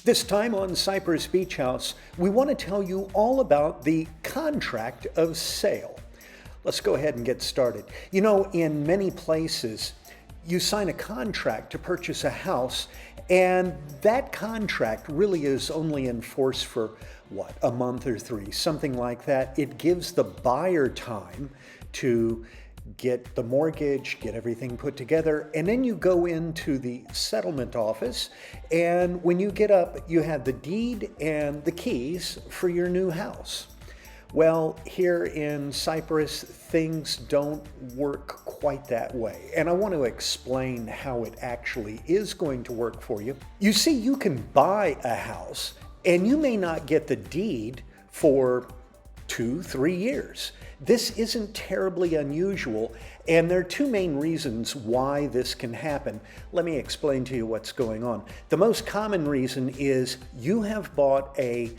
This time on Cyprus Beach House, we want to tell you all about the contract of sale. Let's go ahead and get started. You know, in many places, you sign a contract to purchase a house, and that contract really is only in force for, a month or three, something like that. It gives the buyer time to get the mortgage, get everything put together, and then you go into the settlement office, and when you get up, you have the deed and the keys for your new house. Well, here in Cyprus, things don't work quite that way, and I want to explain how it actually is going to work for you. You see, you can buy a house, and you may not get the deed for 2-3 years. This isn't terribly unusual, and there are two main reasons why this can happen. Let me explain to you what's going on. The most common reason is you have bought an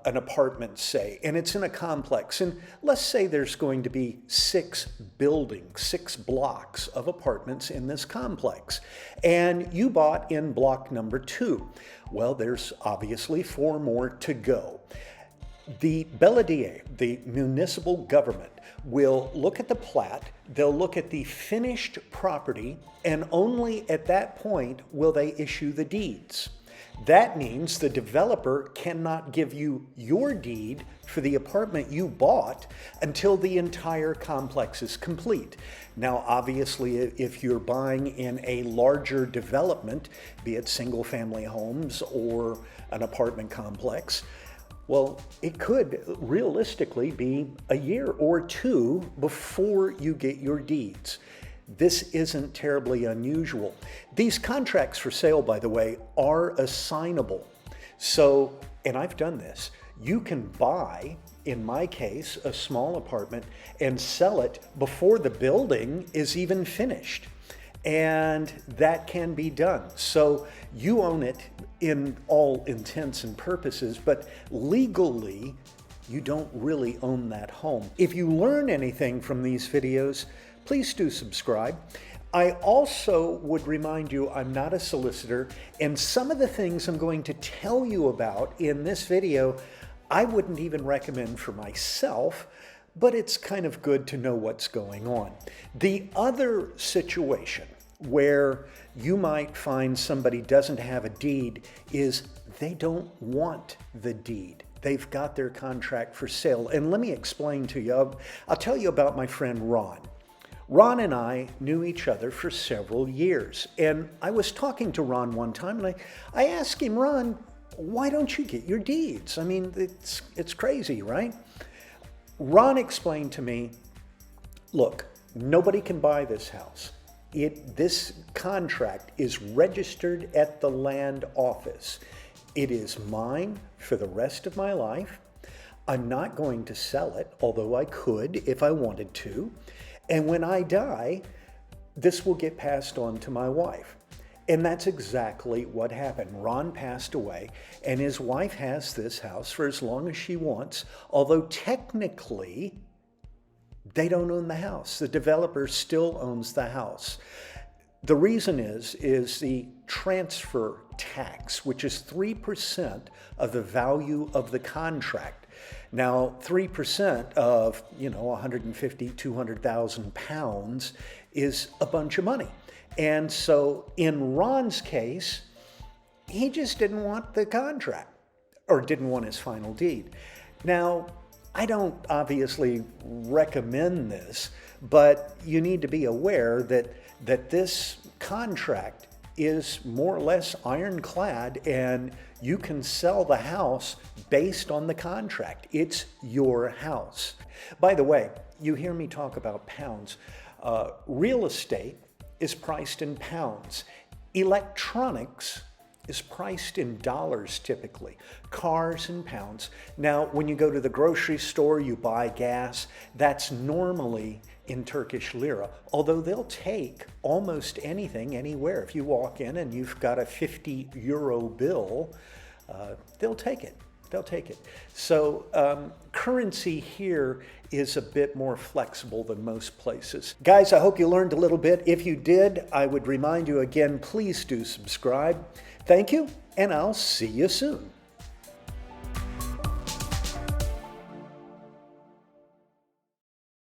apartment, say, and it's in a complex, and let's say there's going to be 6 buildings, 6 blocks of apartments in this complex, and you bought in block number 2. Well, there's obviously 4 more to go. The Belediye, the municipal government, will look at the plat, they'll look at the finished property, and only at that point will they issue the deeds. That means the developer cannot give you your deed for the apartment you bought until the entire complex is complete. Now, obviously, if you're buying in a larger development, be it single-family homes or an apartment complex, well, it could realistically be a year or 2 before you get your deeds. This isn't terribly unusual. These contracts for sale, by the way, are assignable. So, and I've done this, you can buy, in my case, a small apartment and sell it before the building is even finished. And that can be done. So you own it in all intents and purposes, but legally, you don't really own that home. If you learn anything from these videos, please do subscribe. I also would remind you I'm not a solicitor, and some of the things I'm going to tell you about in this video, I wouldn't even recommend for myself, but it's kind of good to know what's going on. The other situation where you might find somebody doesn't have a deed is they don't want the deed. They've got their contract for sale. And let me explain to you. I'll tell you about my friend Ron. Ron and I knew each other for several years. And I was talking to Ron one time, and I asked him, Ron, why don't you get your deeds? I mean, it's crazy, right? Ron explained to me, look, nobody can buy this house. This contract is registered at the land office. It is mine for the rest of my life. I'm not going to sell it, although I could if I wanted to. And when I die, this will get passed on to my wife. And that's exactly what happened. Ron passed away, and his wife has this house for as long as she wants, although technically, they don't own the house. The developer still owns the house. The reason is the transfer tax, which is 3% of the value of the contract. Now, 3% of, 150, 200,000 pounds is a bunch of money. And so in Ron's case, he just didn't want the contract or didn't want his final deed. Now, I don't obviously recommend this, but you need to be aware that this contract is more or less ironclad, and you can sell the house based on the contract. It's your house. By the way, you hear me talk about pounds. Real estate is priced in pounds. Electronics is priced in dollars typically, cars in pounds. Now, when you go to the grocery store, you buy gas, that's normally in Turkish lira, although they'll take almost anything anywhere. If you walk in and you've got a 50 euro bill, they'll take it. They'll take it. So currency here is a bit more flexible than most places. Guys, I hope you learned a little bit. If you did, I would remind you again, please do subscribe. Thank you, and I'll see you soon.